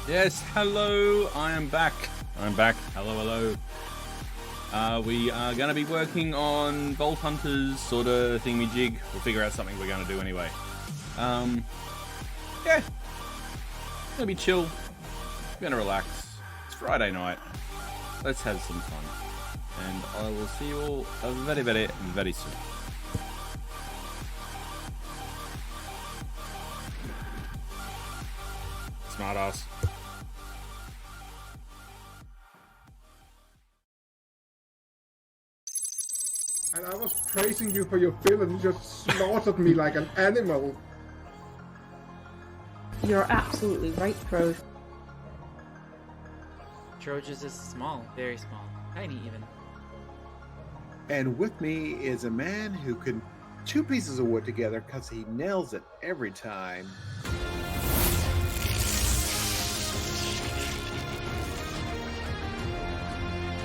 Yes, hello, I am back. I'm back. Hello, hello. We are going to be working on Vault Hunters sort of thingy-jig. We'll figure out something we're going to do anyway. Yeah. Gonna be chill. Gonna relax. It's Friday night. Let's have some fun. And I will see you all very, very, very soon. Smartass. And I was praising you for your build and you just slaughtered me like an animal. You're absolutely right, Pro. Trojans is small, very small, tiny even. And with me is a man who can two pieces of wood together because he nails it every time.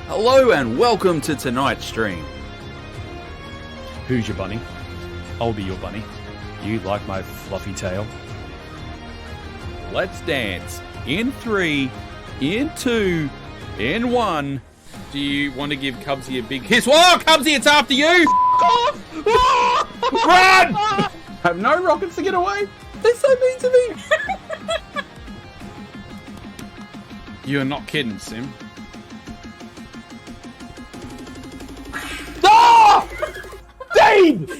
Hello and welcome to tonight's stream. Who's your bunny? I'll be your bunny. You like my fluffy tail? Let's dance. In 3, in 2, in 1. Do you want to give Cubsy a big kiss? Whoa, Cubsy, it's after you! Run! I have no rockets to get away. They're so mean to me. You're not kidding, Sim. Oh! Dave!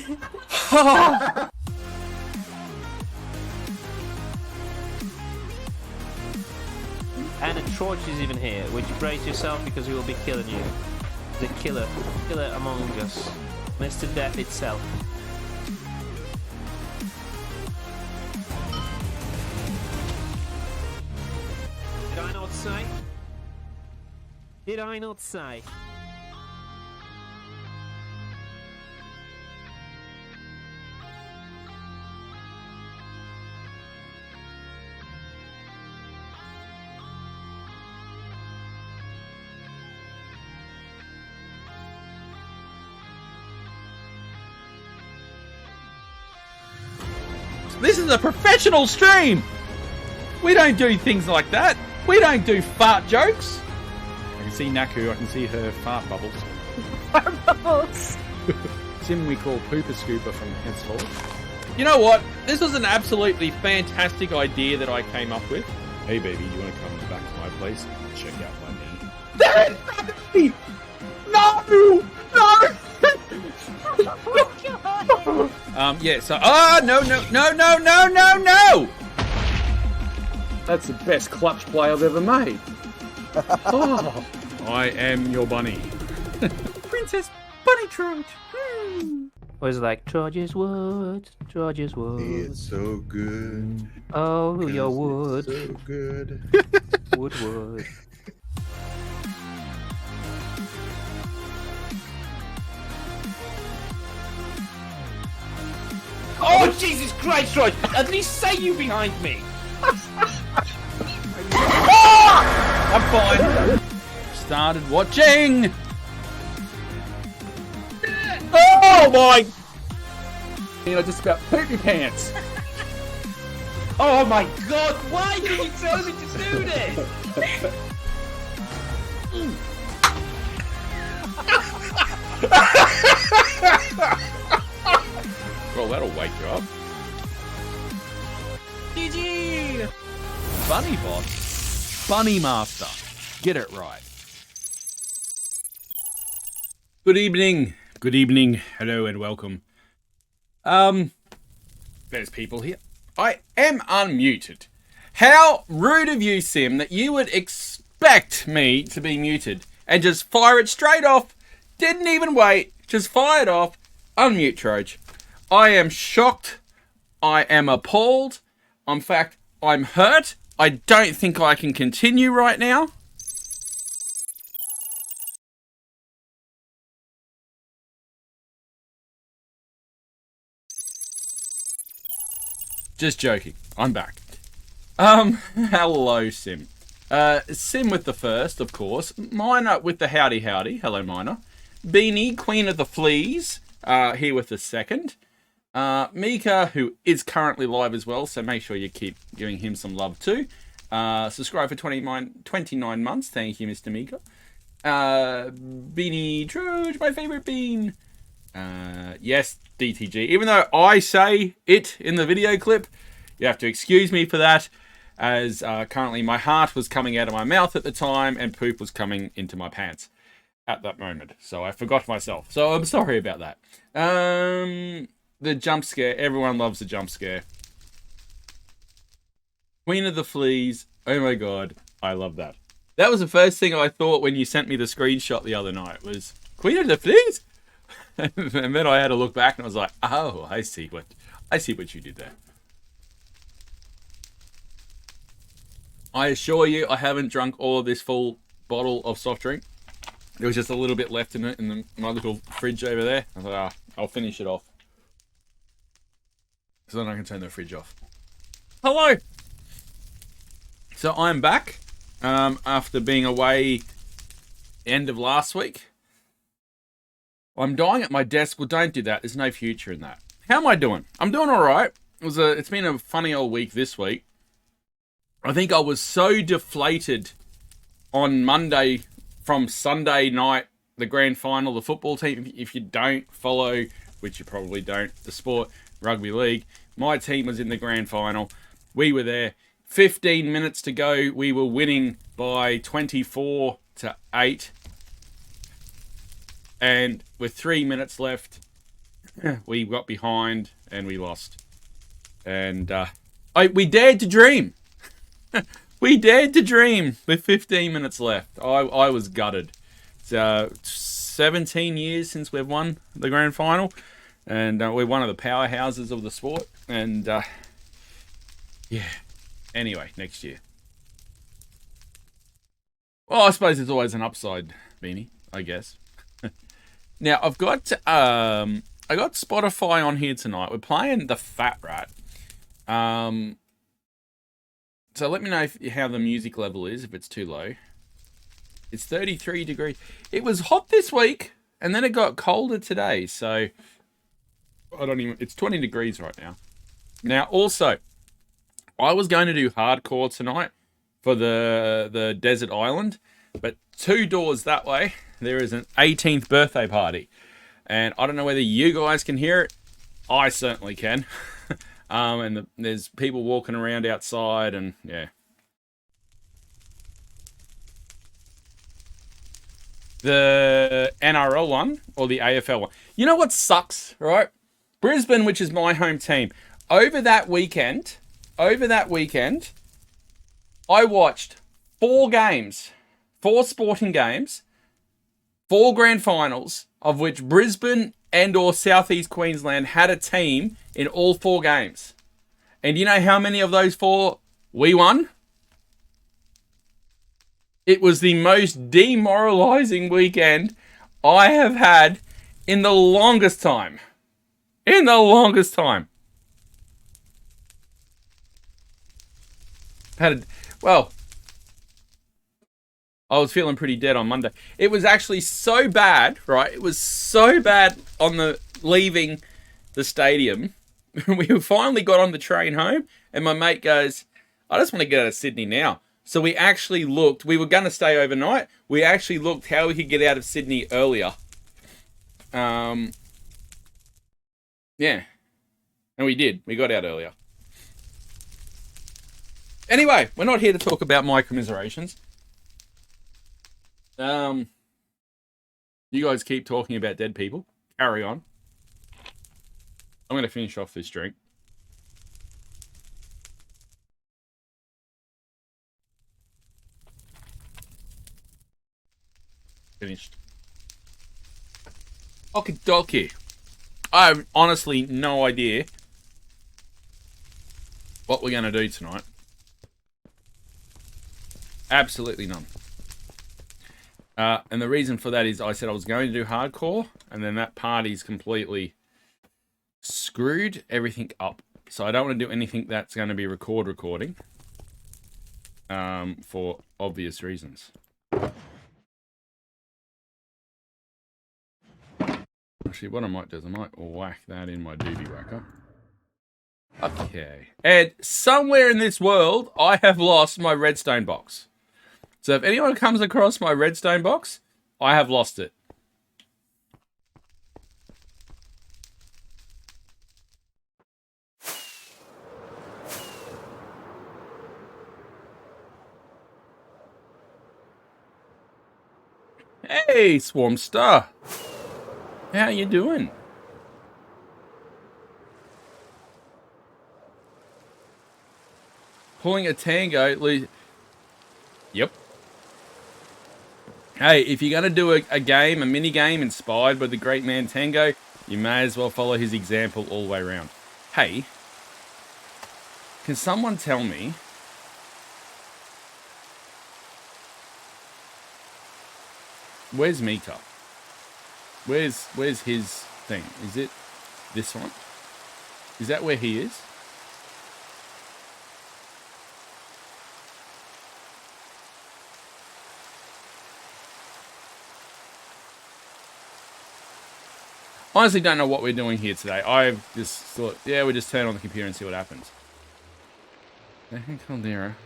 And a Troj is even here. Would you brace yourself because we will be killing you? The killer among us. Mr. Death itself. Did I not say? Did I not say? This is a professional stream! We don't do things like that. We don't do fart jokes. I can see Naku, I can see her fart bubbles. Fart bubbles! Sim we call Pooper Scooper from henceforth. You know what? This was an absolutely fantastic idea that I came up with. Hey baby, you want to come back to my place and check out my knee? There is me! No! No! Yeah, so... Oh, no! That's the best clutch play I've ever made. Oh, I am your bunny. Princess Bunny Troj. Was like Troj's wood, Troj's wood. It's so good. Oh, your wood. So good. Wood. Oh, Jesus Christ, Troj! At least say you behind me! I'm fine. Started watching. Oh my! You know, just about poop your pants. Oh my God! Why did you tell me to do this? Well, that'll wake you up. GG! Bunny boss. Bunny master. Get it right. Good evening. Good evening. Hello and welcome. There's people here. I am unmuted. How rude of you, Sim, that you would expect me to be muted and just fire it straight off. Didn't even wait. Just fired off. Unmute Troj. I am shocked. I am appalled. In fact, I'm hurt. I don't think I can continue right now. Just joking. I'm back. Hello, Sim. Sim with the first, of course. Miner with the howdy. Hello, Miner. Beanie, Queen of the Fleas, here with the second. Mika, who is currently live as well, so make sure you keep giving him some love too. Subscribe for 29 months. Thank you, Mr. Mika. Beanie Troge, my favorite bean. Yes, DTG. Even though I say it in the video clip, you have to excuse me for that, as currently my heart was coming out of my mouth at the time and poop was coming into my pants at that moment. So I forgot myself. So I'm sorry about that. The jump scare. Everyone loves the jump scare. Queen of the Fleas. Oh my god. I love that. That was the first thing I thought when you sent me the screenshot the other night was, Queen of the Fleas? And then I had to look back and I was like, oh, I see what you did there. I assure you, I haven't drunk all of this full bottle of soft drink. There was just a little bit left in it in my little fridge over there. I thought, I'll finish it off. So then I can turn the fridge off. Hello! So I'm back after being away end of last week. I'm dying at my desk. Well, don't do that. There's no future in that. How am I doing? I'm doing all right. It's been a funny old week this week. I think I was so deflated on Monday from Sunday night, the grand final, the football team. If you don't follow, which you probably don't, the sport, rugby league, my team was in the grand final. We were there. 15 minutes to go. We were winning by 24-8. And with 3 minutes left, we got behind and we lost. And we dared to dream. We dared to dream with 15 minutes left. I was gutted. It's 17 years since we've won the grand final. And we're one of the powerhouses of the sport. And yeah. Anyway, next year. Well, I suppose there's always an upside, Beanie, I guess. Now, I got Spotify on here tonight. We're playing The Fat Rat. So let me know how the music level is, if it's too low. It's 33 degrees. It was hot this week, and then it got colder today. So, it's 20 degrees right now. Now, also, I was going to do hardcore tonight for the desert island, but 2 doors that way, there is an 18th birthday party. And I don't know whether you guys can hear it. I certainly can. And there's people walking around outside, and yeah. The NRL one, or the AFL one. You know what sucks, right? Brisbane, which is my home team, over that weekend, I watched 4 games, 4 sporting games, 4 grand finals, of which Brisbane and or Southeast Queensland had a team in all 4 games. And you know how many of those 4 we won? It was the most demoralizing weekend I have had in the longest time. I was feeling pretty dead on Monday. It was actually so bad, right? It was so bad on the leaving the stadium. We finally got on the train home, and my mate goes, I just want to get out of Sydney now. So we actually looked. We were going to stay overnight. We actually looked how we could get out of Sydney earlier. Yeah. And we did. We got out earlier. Anyway, we're not here to talk about my commiserations. You guys keep talking about dead people. Carry on. I'm going to finish off this drink. Finished. Okie dokie. I have honestly no idea what we're going to do tonight. Absolutely none. And the reason for that is I said I was going to do hardcore, and then that party's completely screwed everything up. So I don't want to do anything that's going to be recording. For obvious reasons. Actually, what I might do is I might whack that in my doobie whacker. Okay. And somewhere in this world, I have lost my redstone box. So if anyone comes across my redstone box, I have lost it. Hey, Swarmstar. How you doing? Pulling a tango. Yep. Hey, if you're going to do a game, a mini game inspired by the great man Tango, you may as well follow his example all the way around. Hey, can someone tell me where's Mika? Where's his thing? Is it this one? Is that where he is? Honestly, don't know what we're doing here today. I've just thought, yeah, we just turn on the computer and see what happens. Second Caldera.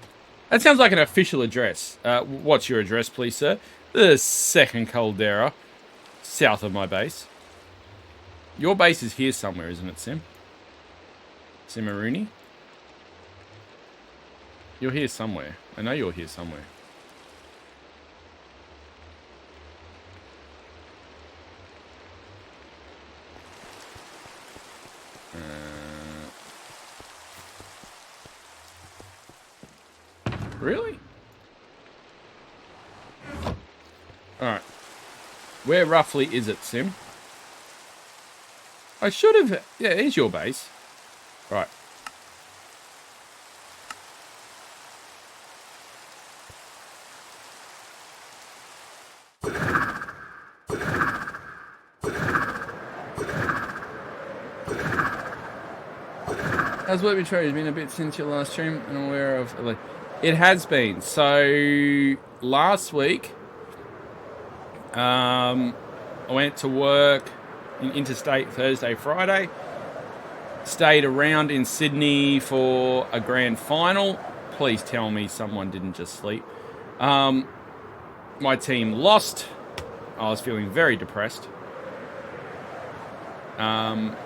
That sounds like an official address. What's your address, please, sir? The Second Caldera, south of my base. Your base is here somewhere, isn't it, Sim? Simaruni? You're here somewhere. I know you're here somewhere. Really? Alright. Where roughly is it, Sim? I should have... Yeah, here's your base. Right. How's work been trade? It's been a bit since your last stream, and I'm aware of... It has been. So, last week, I went to work in interstate Thursday, Friday. Stayed around in Sydney for a grand final. Please tell me someone didn't just sleep. My team lost. I was feeling very depressed. And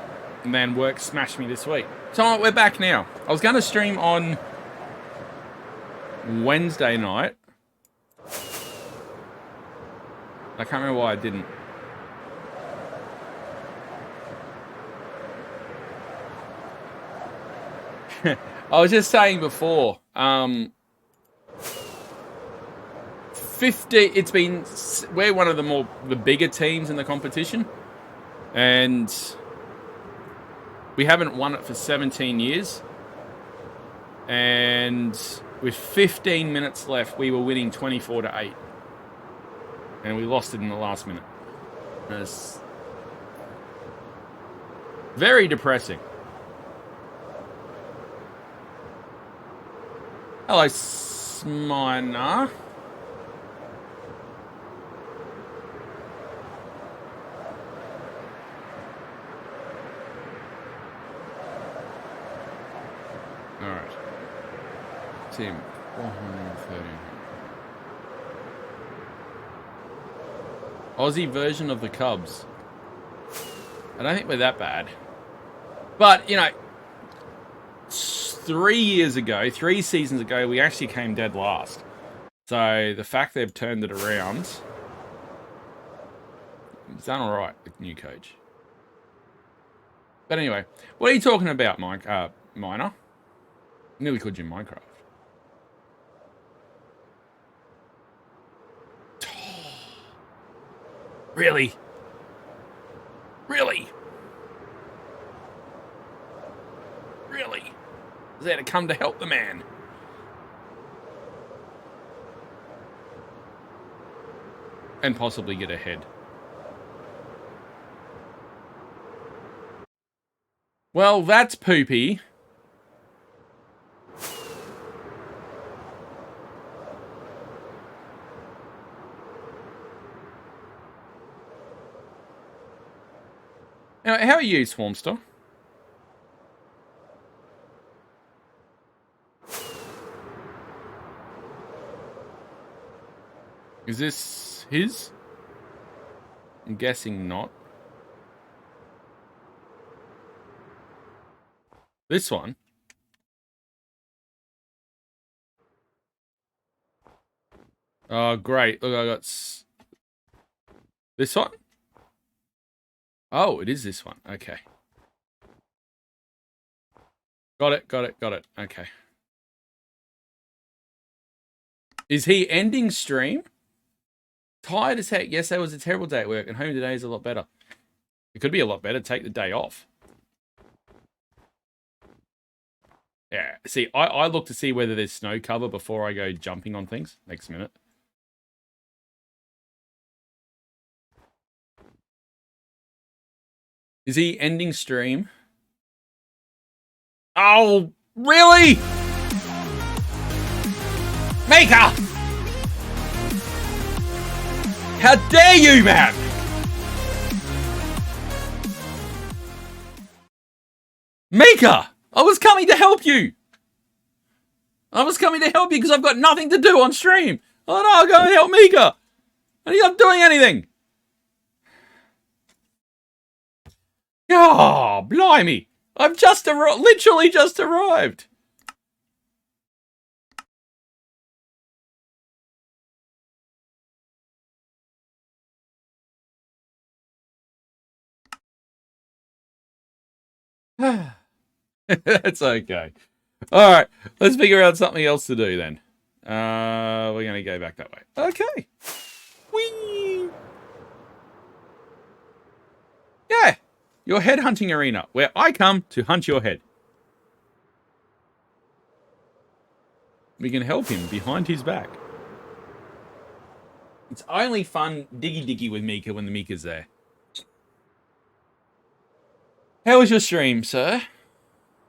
then work smashed me this week. So we're back now. I was going to stream on Wednesday night. I can't remember why I didn't. I was just saying before, 50, we're one of the bigger teams in the competition, and we haven't won it for 17 years, and with 15 minutes left, we were winning 24-8, and we lost it in the last minute. It's very depressing. Hello, Smina. Alright. Team 430. Aussie version of the Cubs. I don't think we're that bad. But, you know, 3 seasons ago, we actually came dead last. So the fact they've turned it around, it's done all right with new coach. But anyway, what are you talking about, Mike? Miner? Nearly called you Minecraft. Really? Really? Really? Is there to come to help the man? And possibly get ahead. Well, that's poopy. Now, how are you, Swarmster? Is this his? I'm guessing not. This one? Oh, great. Look, I got... This one? Oh, it is this one. Okay. Got it, got it, got it. Okay. Is he ending stream? Tired as heck. Yesterday was a terrible day at work, and home today is a lot better. It could be a lot better. Take the day off. Yeah. See, I look to see whether there's snow cover before I go jumping on things. Next minute. Is he ending stream? Oh, really? Mika! How dare you, man! Mika! I was coming to help you! I was coming to help you because I've got nothing to do on stream. Oh no, I'll go and help Mika! And you're not doing anything! Oh, blimey! I've just literally just arrived! That's okay. All right, let's figure out something else to do then. We're going to go back that way. Okay. Whee! Yeah, your headhunting arena, where I come to hunt your head. We can help him behind his back. It's only fun diggy with Mika when the Mika's there. How was your stream, sir?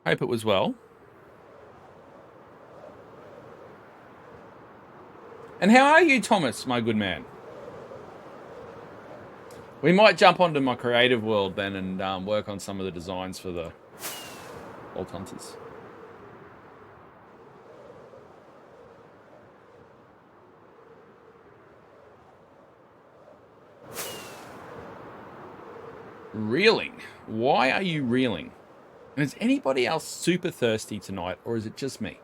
Hope it was well. And how are you, Thomas, my good man? We might jump onto my creative world then and work on some of the designs for the Vault Hunters. Reeling. Why are you reeling? And is anybody else super thirsty tonight, or is it just me?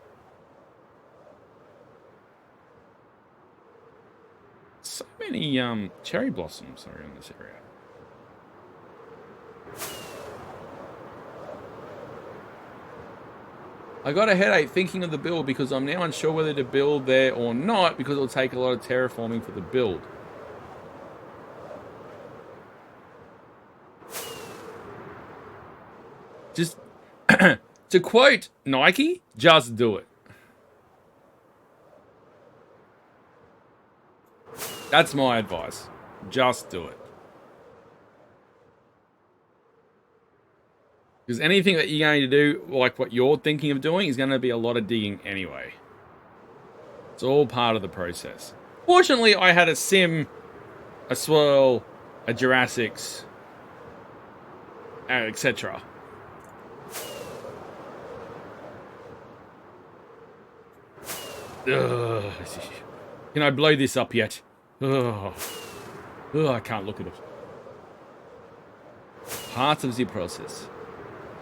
So many cherry blossoms are in this area. I got a headache thinking of the build because I'm now unsure whether to build there or not because it'll take a lot of terraforming for the build. Just, to quote Nike, just do it. That's my advice. Just do it. Because anything that you're going to do, like what you're thinking of doing, is going to be a lot of digging anyway. It's all part of the process. Fortunately, I had a sim, a swirl, a Jurassics, etc. Ugh. Can I blow this up yet? Ugh. Ugh, I can't look at it. Part of the process.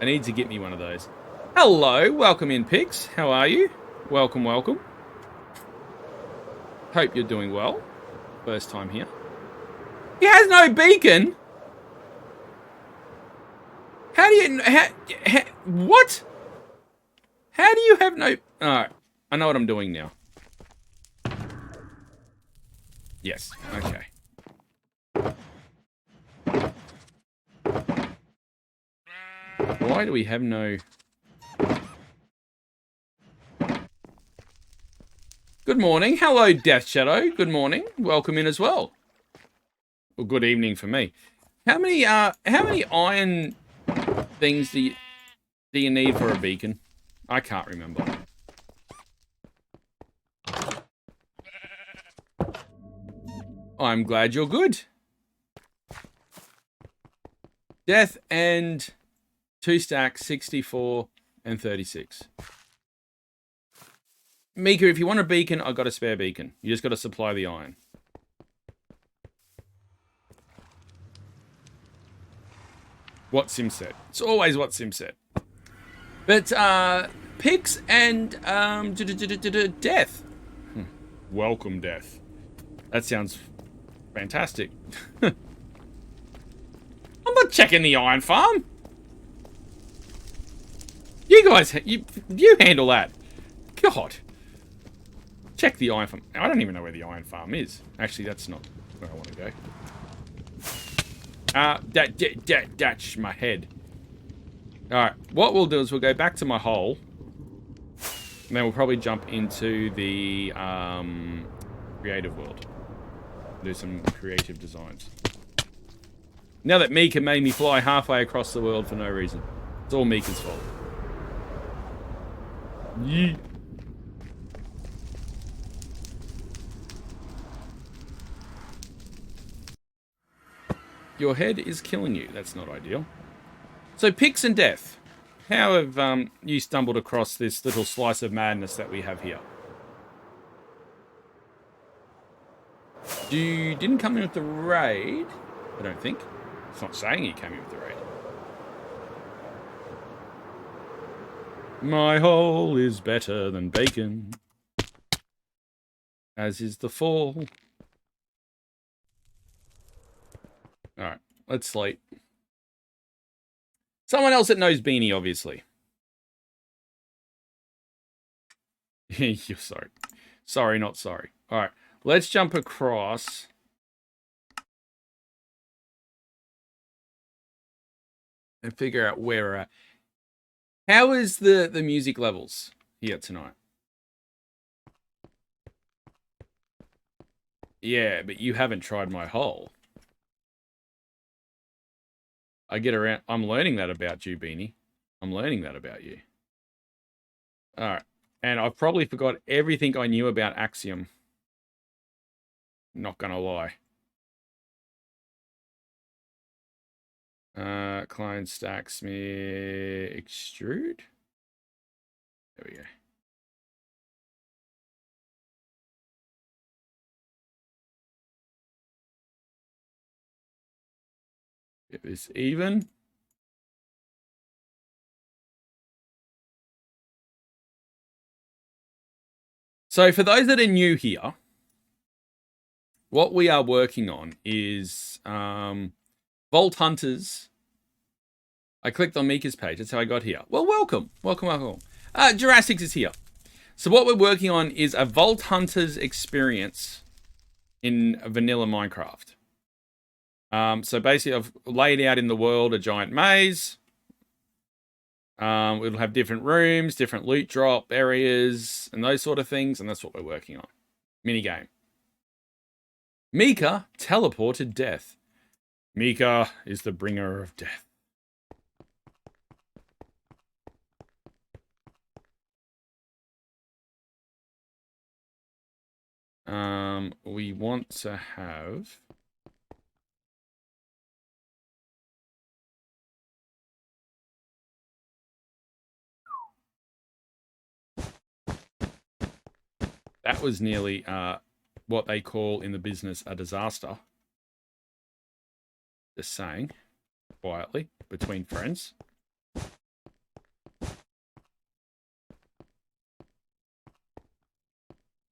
I need to get me one of those. Hello, welcome in, Pix. How are you? Welcome, welcome. Hope you're doing well. First time here. He has no beacon? How do you... what? How do you have no... Alright, I know what I'm doing now. Yes, okay. Why do we have no... Good morning. Hello, Death Shadow. Good morning. Welcome in as well. Well, good evening for me. How many iron things do you need for a beacon? I can't remember. I'm glad you're good. Death and 2 stacks, 64 and 36. Mika, if you want a beacon, I've got a spare beacon. You just got to supply the iron. what Sim said. It's always what Sim said. But Pix and Death. Welcome, Death. That sounds fantastic. I'm not checking the iron farm. You guys, you handle that. God. Check the iron farm. I don't even know where the iron farm is. Actually, that's not where I want to go. That's my head. Alright, what we'll do is we'll go back to my hole. And then we'll probably jump into the creative world. Do some creative designs. Now that Mika made me fly halfway across the world for no reason. It's all Mika's fault. Yeet. Your head is killing you. That's not ideal. So, Pix and Death. How have you stumbled across this little slice of madness that we have here? You didn't come in with the raid, I don't think. It's not saying you came in with the raid. My hole is better than bacon, as is the fall. Alright, let's sleep. Someone else that knows Beanie, obviously. You're sorry. Sorry, not sorry. Alright, let's jump across. And figure out where we're at. How is the music levels here tonight? Yeah, but you haven't tried my hole. I get around. I'm learning that about you, Beanie. I'm learning that about you. Alright. And I've probably forgot everything I knew about Axiom. Not gonna lie. Klein Stack Smear Extrude. There we go. Get this even. So for those that are new here, what we are working on is Vault Hunters. I clicked on Mika's page. That's how I got here. Well, welcome. Welcome. Jurassic is here. So what we're working on is a Vault Hunters experience in vanilla Minecraft. So basically I've laid out in the world a giant maze. It'll have different rooms, different loot drop areas, and those sort of things. And that's what we're working on. Minigame. Mika teleported death. Mika is the bringer of death. We want to have... That was nearly what they call in the business a disaster. Just saying, quietly, between friends.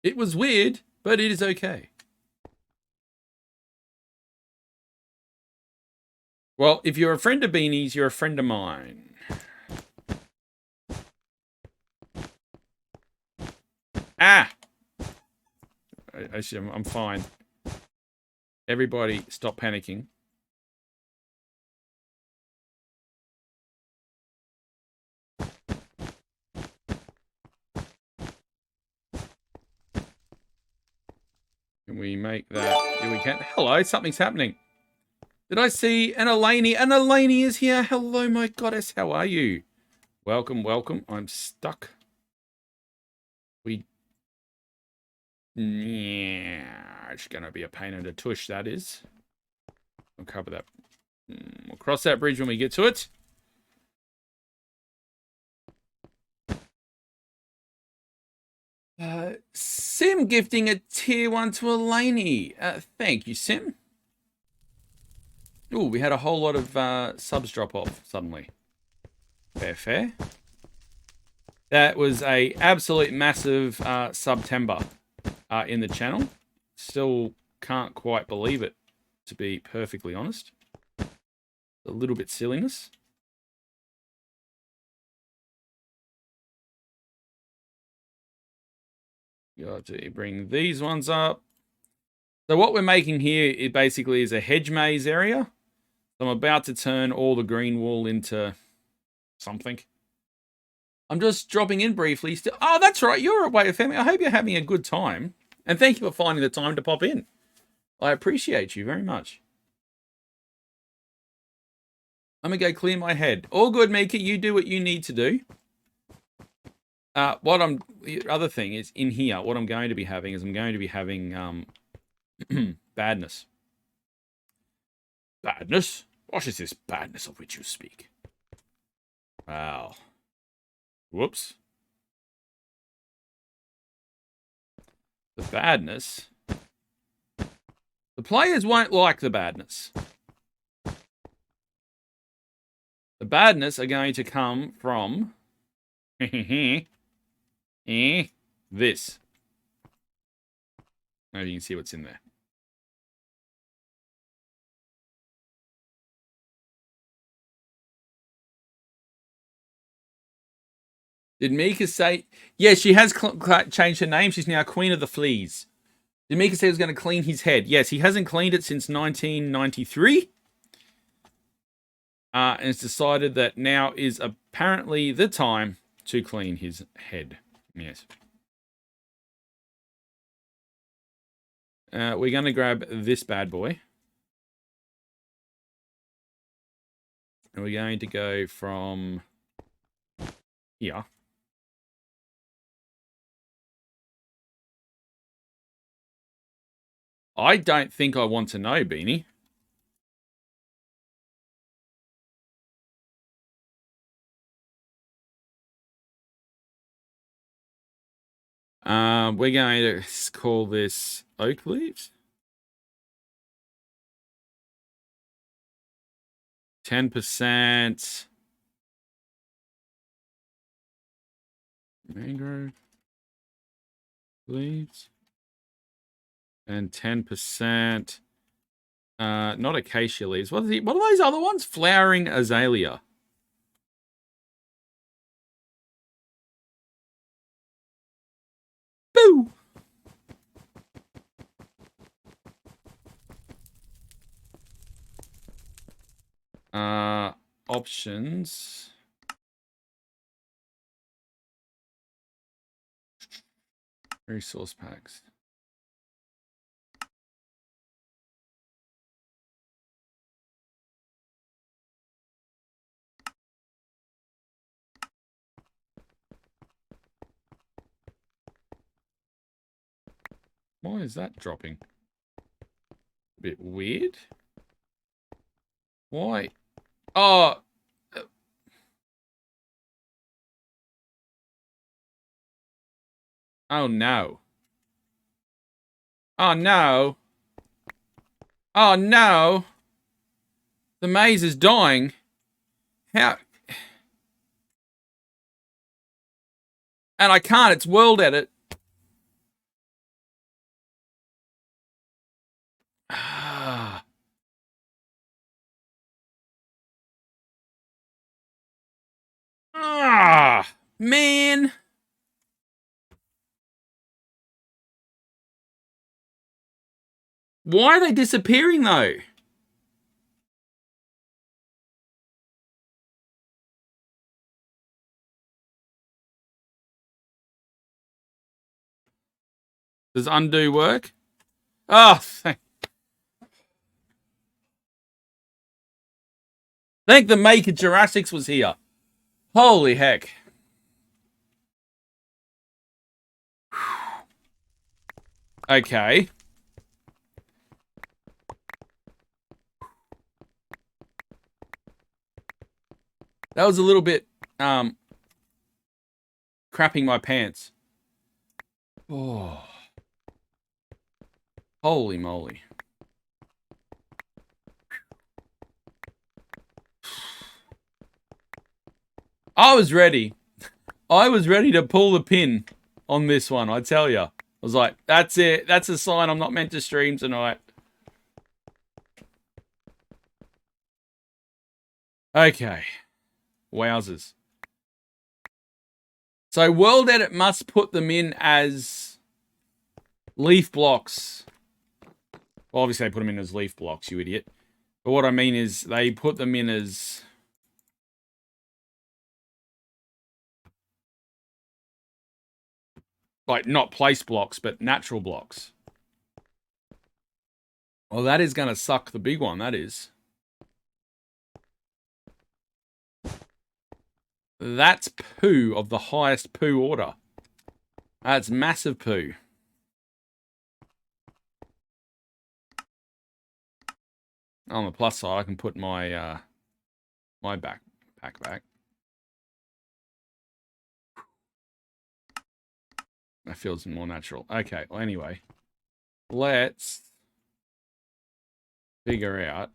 It was weird, but it is okay. Well, if you're a friend of Beanie's, you're a friend of mine. Ah! Actually, I'm fine. Everybody, stop panicking. Can we make that? Yeah, we can. Hello, something's happening. Did I see an Eleni? An Eleni is here. Hello, my goddess. How are you? Welcome, welcome. I'm stuck. Yeah, it's going to be a pain in the tush, that is. We'll cover that. We'll cross that bridge when we get to it. Sim gifting a tier 1 to Eleni. Thank you, Sim. Ooh, we had a whole lot of subs drop off suddenly. Fair. That was a absolute massive September in the channel. Still can't quite believe it, to be perfectly honest. A little bit silliness. Got to bring these ones up. So what we're making here, it basically is a hedge maze area. I'm about to turn all the green wool into something. I'm just dropping in briefly. Oh, that's right. You're away with family. I hope you're having a good time. And thank you for finding the time to pop in. I appreciate you very much. I'm going to go clear my head. All good, Mika. You do what you need to do. The other thing is, in here, what I'm going to be having is I'm going to be having badness. Badness? What is this badness of which you speak? Wow. Whoops. The badness. The players won't like the badness. The badness are going to come from this. Now you can see what's in there. Did Mika say... Yeah, she has changed her name. She's now Queen of the Fleas. Did Mika say he was going to clean his head? Yes, he hasn't cleaned it since 1993. And it's decided that now is apparently the time to clean his head. Yes. We're going to grab this bad boy. And we're going to go from here. I don't think I want to know, Beanie. We're going to call this oak leaves. 10% mangrove leaves. And 10% not acacia leaves. What are those other ones? Flowering azalea. Boo! Options. Resource packs. Why is that dropping? A bit weird. Why? Oh. Oh no. Oh no. Oh no. The maze is dying. How? And I can't, it's world edit. Man. Why are they disappearing though? Does undo work? Oh, thank the maker Jurassics was here. Holy heck. Okay. That was a little bit, crapping my pants. Oh. Holy moly. I was ready. I was ready to pull the pin on this one, I tell you. I was like, that's it. That's a sign I'm not meant to stream tonight. Okay. Wowzers. So World Edit must put them in as leaf blocks. Well, obviously they put them in as leaf blocks, you idiot. But what I mean is they put them in as... like, not place blocks, but natural blocks. Well, that is going to suck the big one, that is. That's poo of the highest poo order. That's massive poo. On the plus side, I can put my my backpack back. That feels more natural. Okay, well, anyway. Let's figure out...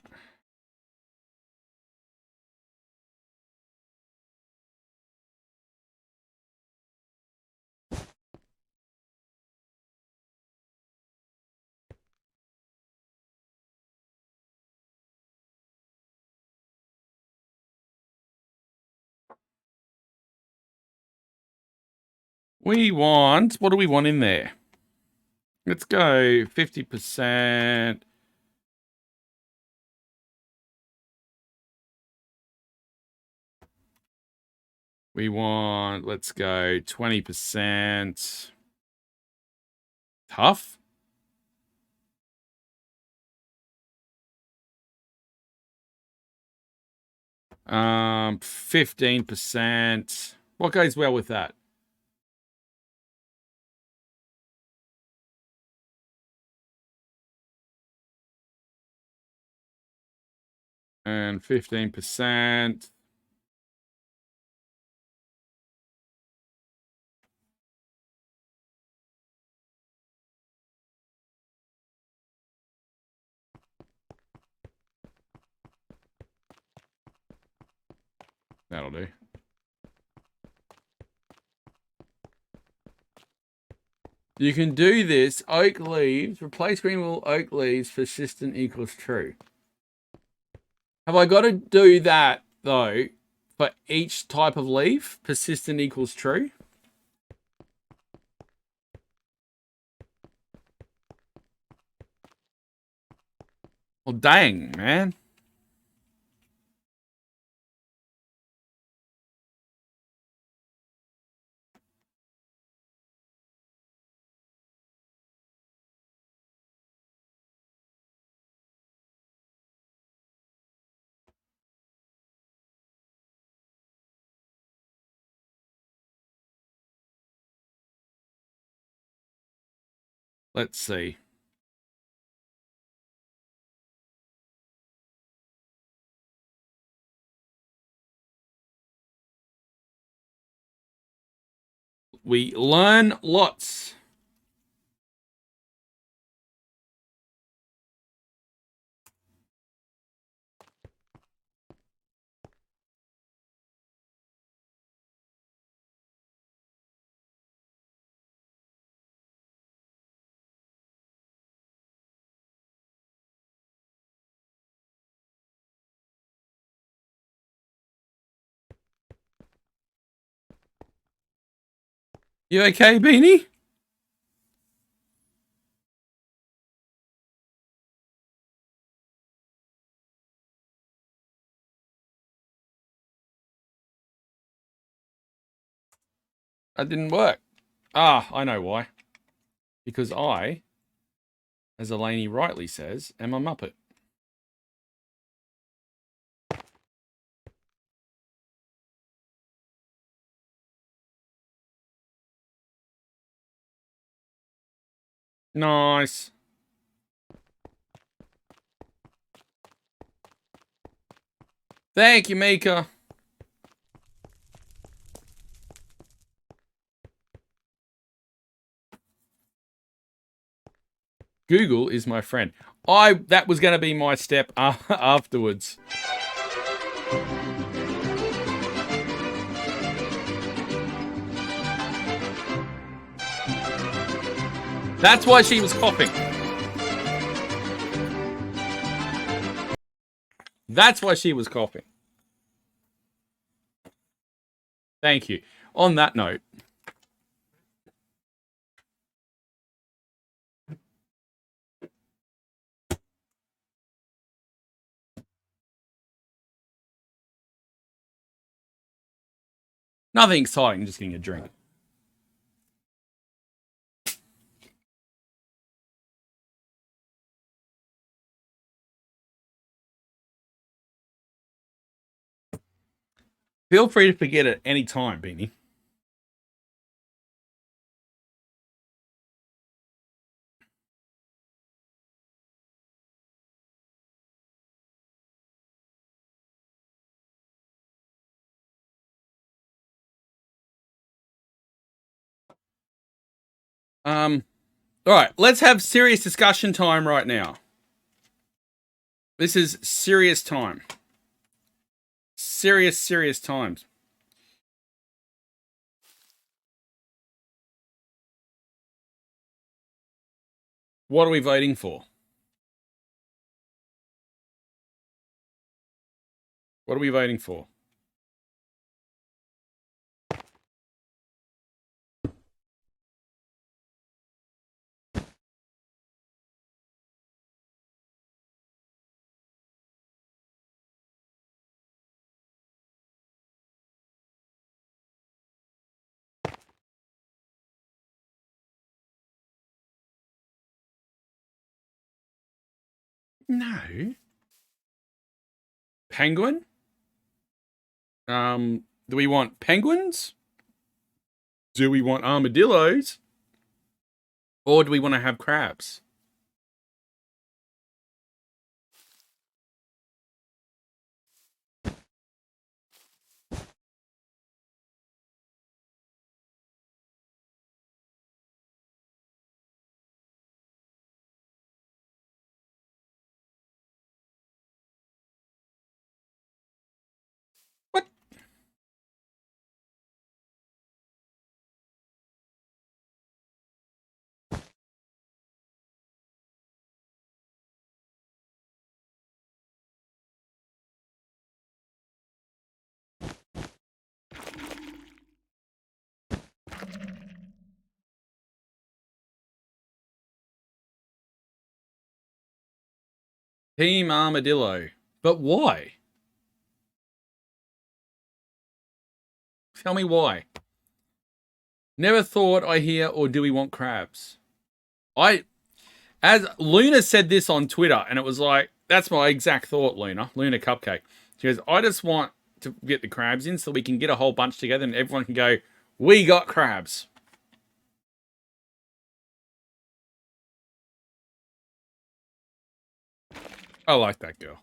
we want... what do we want in there? Let's go 50%. We want... let's go 20%. Tough? Um, 15%. What goes well with that? And 15%. That'll do. You can do this. Oak leaves. Replace green wool oak leaves. Persistent equals true. Have I got to do that, though, for each type of leaf? Persistent equals true? Well, dang, man. Let's see. We learn lots. You okay, Beanie? That didn't work. Ah, I know why. Because I, as Elaney rightly says, am a Muppet. Nice. Thank you, Mika. Google is my friend. That was going to be my step afterwards. That's why she was coughing. That's why she was coughing. Thank you. On that note, nothing exciting, just getting a drink. Feel free to forget at any time, Beanie. All right, let's have serious discussion time right now. This is serious time. Serious times. What are we voting for? What are we voting for? No. Penguin? Do we want penguins? Do we want armadillos? Or do we want to have crabs? What? Team Armadillo. But why? Tell me why. Never thought I hear, or do we want crabs? As Luna said this on Twitter, and it was like, that's my exact thought, Luna Cupcake. She goes, I just want to get the crabs in so we can get a whole bunch together and everyone can go, we got crabs. I like that girl.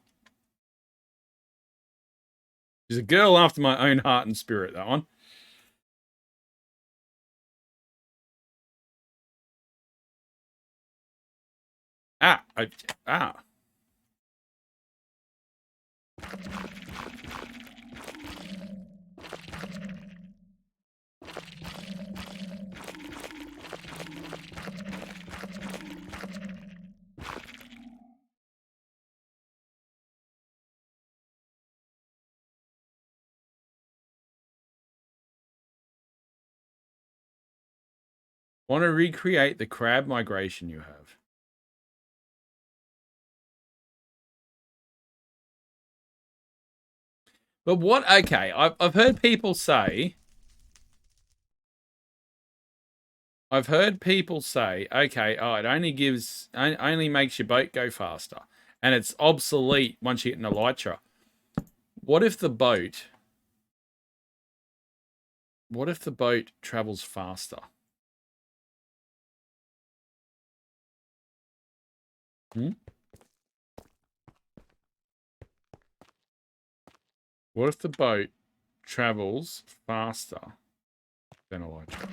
She's a girl after my own heart and spirit, that one. Ah. Want to recreate the crab migration you have. But what? Okay, I've heard people say. Okay, oh, it only makes your boat go faster, and it's obsolete once you hit an elytra. What if the boat travels faster? What if the boat travels faster than elytra?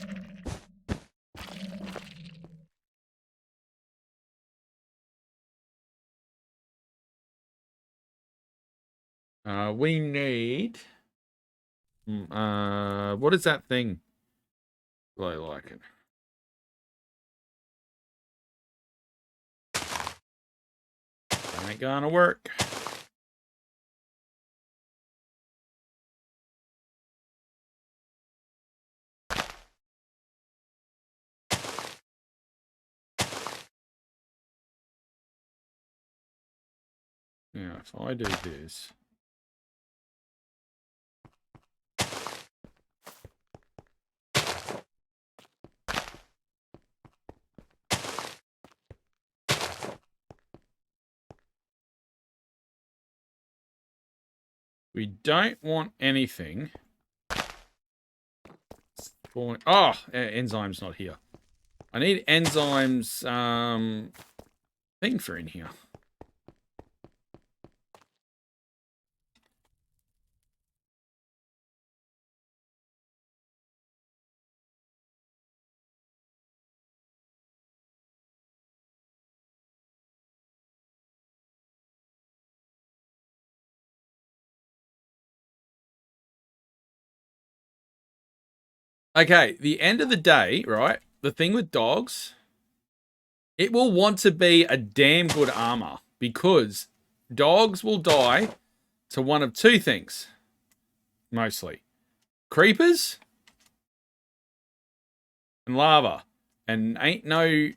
We need... what is that thing? I like it. Ain't gonna work. Yeah, if I do this. We don't want anything. Oh, enzyme's not here. I need enzymes thing for in here. Okay, the end of the day, right? The thing with dogs, it will want to be a damn good armor because dogs will die to one of two things, mostly. Creepers and lava. And ain't no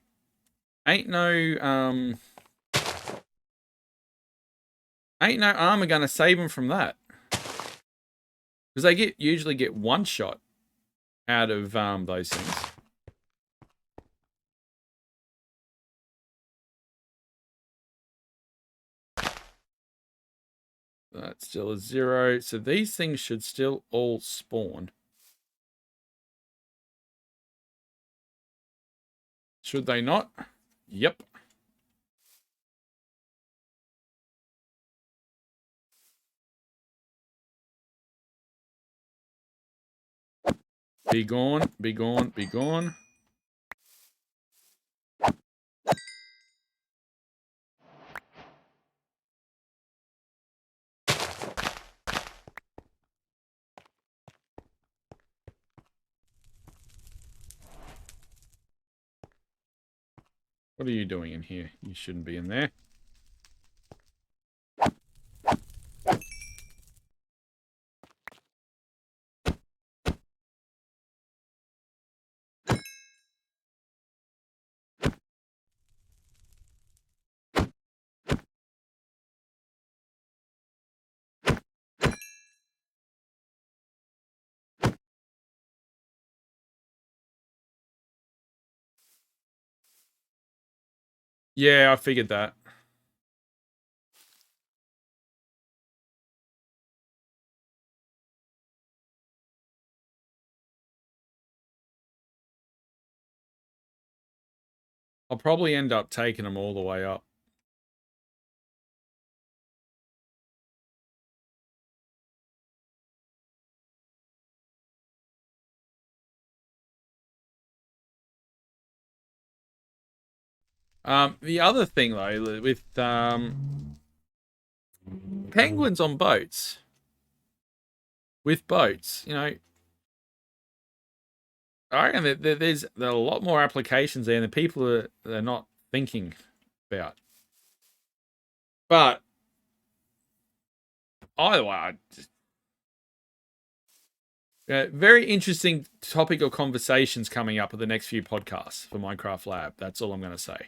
armor gonna save them from that. Because they usually get one shot out of those things. That's still a 0. So these things should still all spawn. Should they not? Yep. Be gone, be gone, be gone. What are you doing in here? You shouldn't be in there. Yeah, I figured that. I'll probably end up taking them all the way up. The other thing though, with penguins on boats, with boats, you know, I reckon that there's a lot more applications there than people are not thinking about. But either way, very interesting topic of conversations coming up with the next few podcasts for Minecraft Lab. That's all I'm going to say.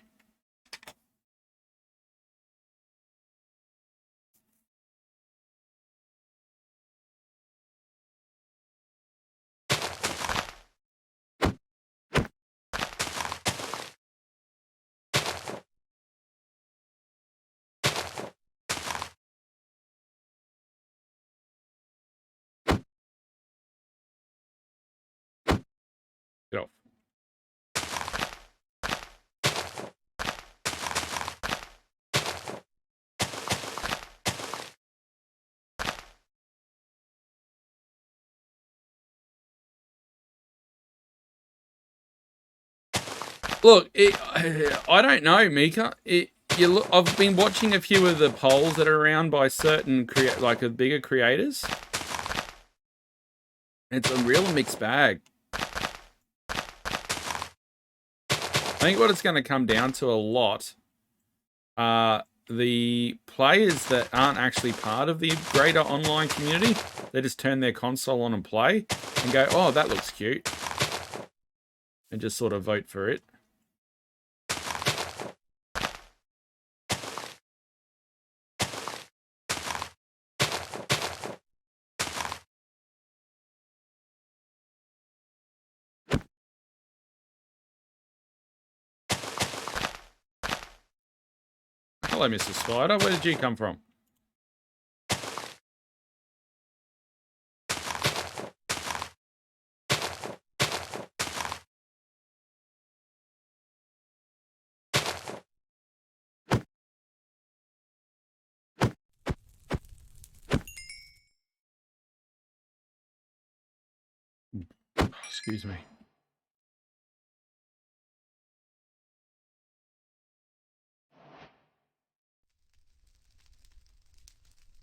Get off. Look, I don't know, Mika. I've been watching a few of the polls that are around by certain bigger creators. It's a real mixed bag. I think what it's going to come down to a lot the players that aren't actually part of the greater online community, they just turn their console on and play and go, oh, that looks cute, and just sort of vote for it. Hello, Mr. Spider. Where did you come from? Excuse me.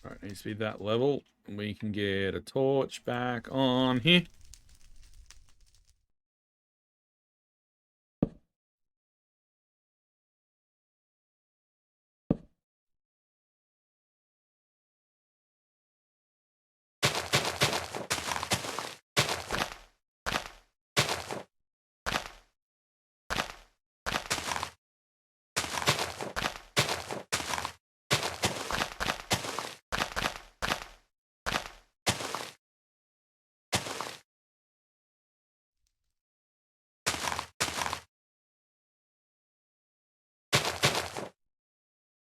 All right, needs to be that level. We can get a torch back on here.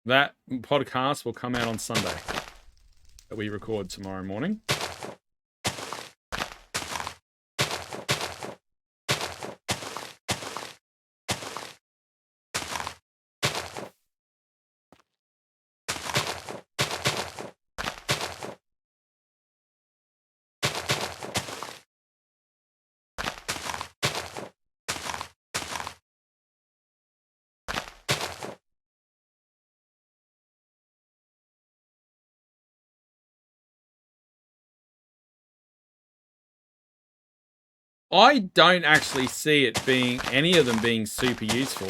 That podcast will come out on Sunday that we record tomorrow morning. I don't actually see it being, any of them being super useful.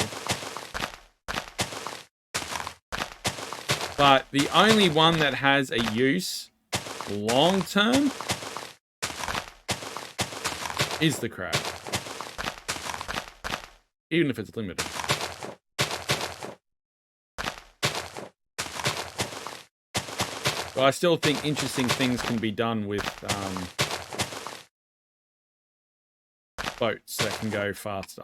But the only one that has a use long term is the crab. Even if it's limited. But I still think interesting things can be done with boats that can go faster.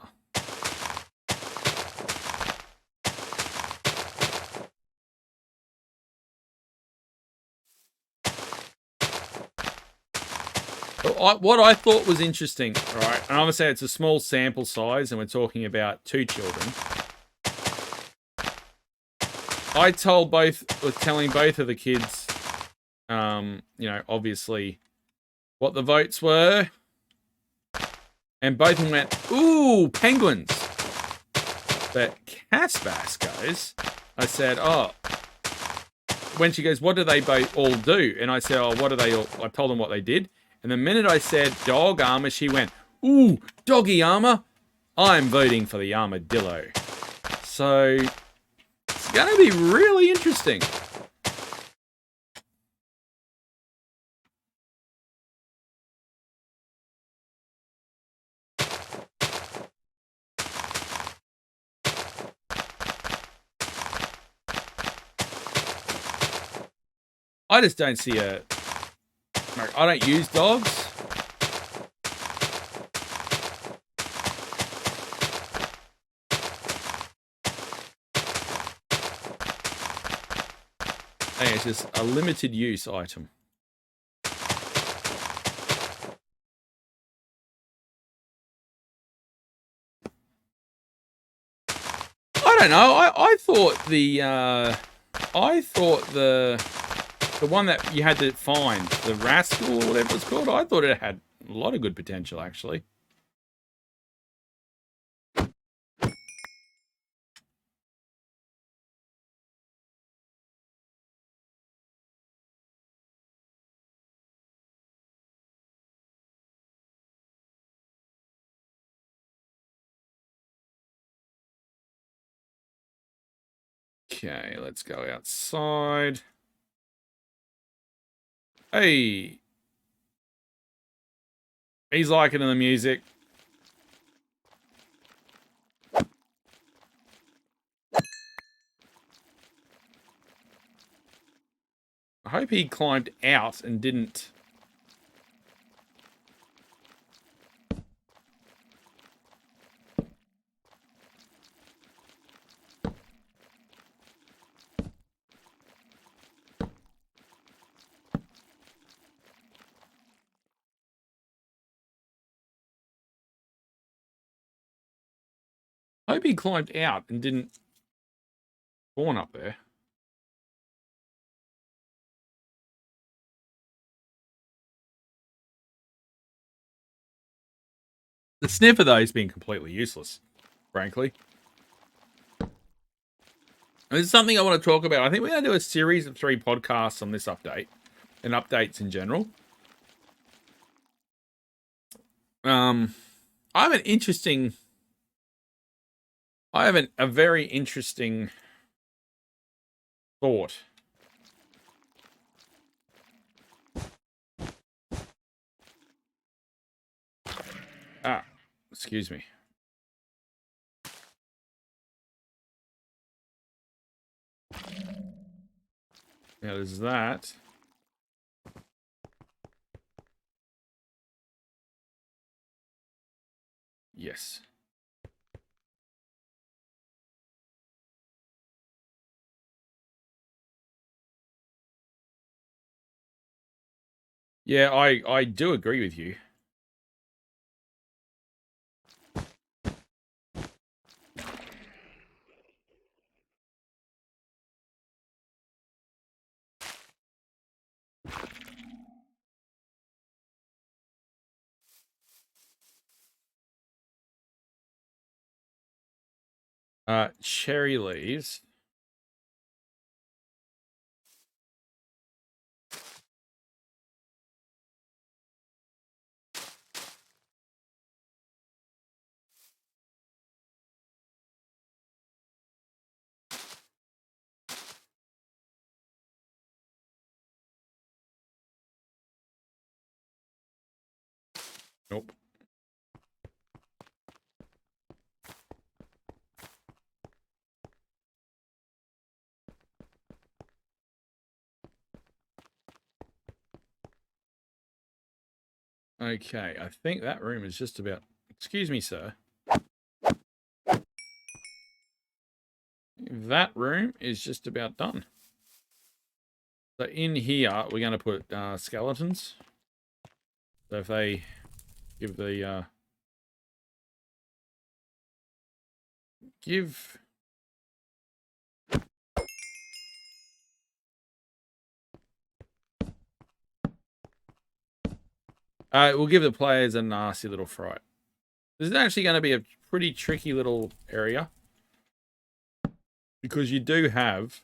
What I thought was interesting, right, and I'm going to say it's a small sample size and we're talking about 2 children. I was telling both of the kids, you know, obviously what the votes were. And both of them went, ooh, penguins. But Casbass goes, I said, oh, when she goes, what do they all do? And I said, oh, what do they all, I told them what they did. And the minute I said dog armor, she went, ooh, doggy armor. I'm voting for the armadillo. So it's going to be really interesting. I just don't see I don't use dogs. I think it's just a limited use item. I don't know. I thought the one that you had to find, the rascal or whatever it's called, I thought it had a lot of good potential, actually. Okay, let's go outside. Hey. He's liking the music. I hope he climbed out and didn't. I hope he climbed out and didn't spawn up there. The sniffer, though, has been completely useless, frankly. And this is something I want to talk about. I think we're going to do a series of 3 podcasts on this update and updates in general. I have a very interesting thought. Excuse me. Now there's that. Yes. Yeah, I do agree with you. Cherry leaves. Nope. Okay, I think that room is just about... Excuse me, sir. That room is just about done. So in here, we're going to put skeletons. So if they give the... we'll give the players a nasty little fright. This is actually going to be a pretty tricky little area. Because you do have...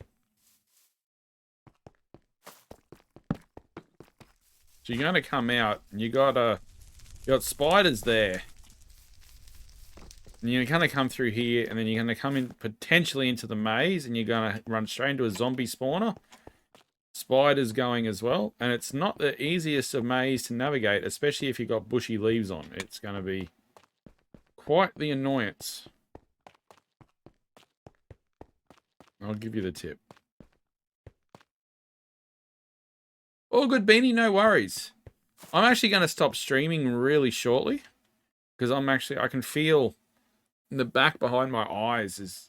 So you're going to come out and you got spiders there. And you're going to come through here and then you're going to come in potentially into the maze and you're going to run straight into a zombie spawner. Spiders going as well. And it's not the easiest of maze to navigate, especially if you've got bushy leaves on. It's going to be quite the annoyance. I'll give you the tip. All good, Beanie, no worries. I'm actually going to stop streaming really shortly. Because I can feel in the back behind my eyes is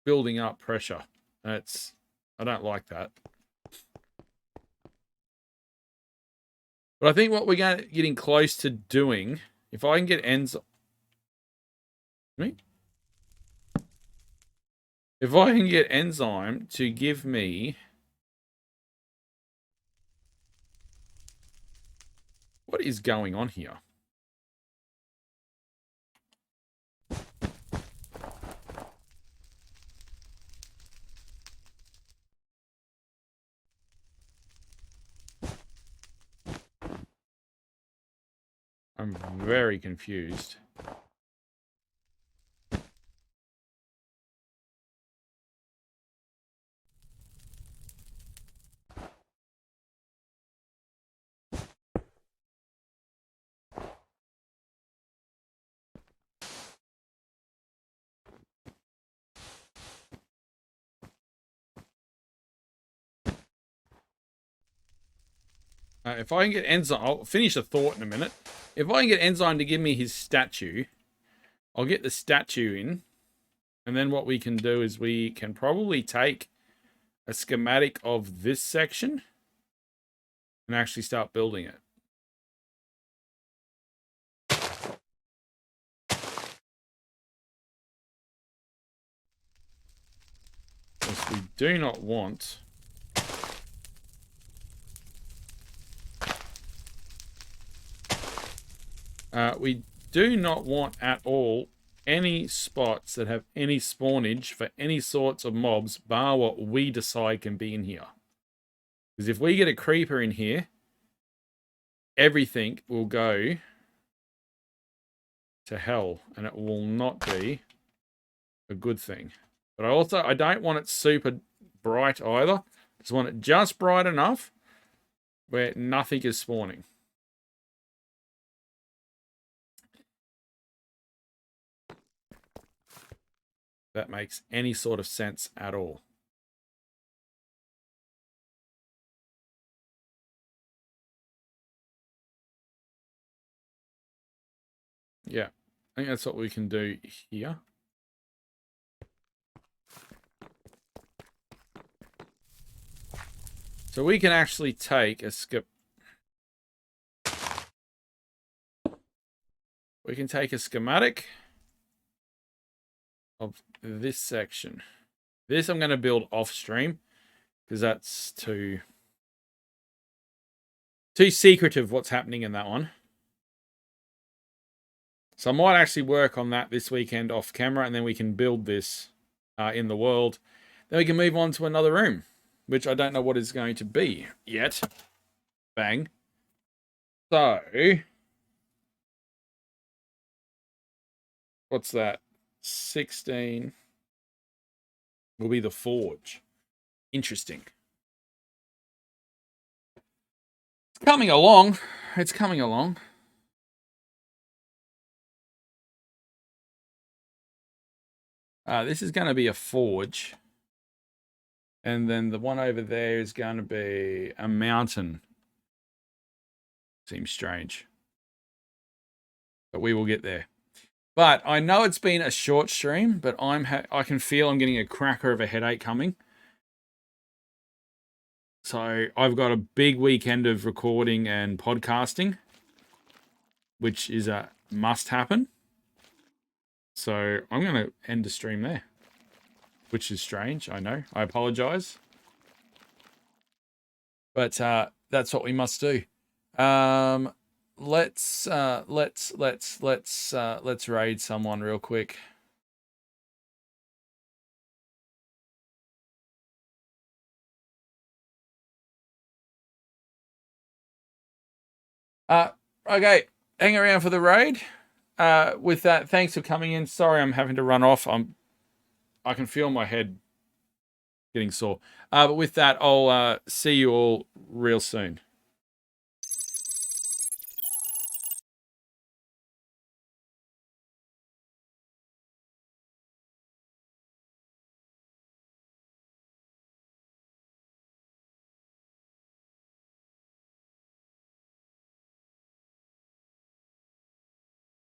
building up pressure. I don't like that. But I think what we're getting close to doing, if I can get Enzyme... If I can get Enzyme to give me... What is going on here? I'm very confused. If I can get Enzyme, I'll finish a thought in a minute. If I can get Enzyme to give me his statue, I'll get the statue in. And then what we can do is we can probably take a schematic of this section and actually start building it. Because we do not want... we do not want at all any spots that have any spawnage for any sorts of mobs, bar what we decide can be in here. Because if we get a creeper in here, everything will go to hell, and it will not be a good thing. But I don't want it super bright either. I just want it just bright enough where nothing is spawning. That makes any sort of sense at all. Yeah, I think that's what we can do here. So we can actually take a skip. We can take a schematic of this section. This I'm going to build off stream because that's too secretive what's happening in that one. So I might actually work on that this weekend off camera, and then we can build this in the world. Then we can move on to another room, which I don't know what is going to be yet. Bang. So, what's that? 16 will be the forge. Interesting. It's coming along. It's coming along. This is going to be a forge. And then the one over there is going to be a mountain. Seems strange. But we will get there. But I know it's been a short stream, but I can feel I'm getting a cracker of a headache coming. So I've got a big weekend of recording and podcasting, which is a must happen. So I'm going to end the stream there, which is strange. I know. I apologize. But that's what we must do. Let's raid someone real quick. Okay, hang around for the raid. With that, thanks for coming in. Sorry, I'm having to run off. I can feel my head getting sore. But with that, I'll see you all real soon.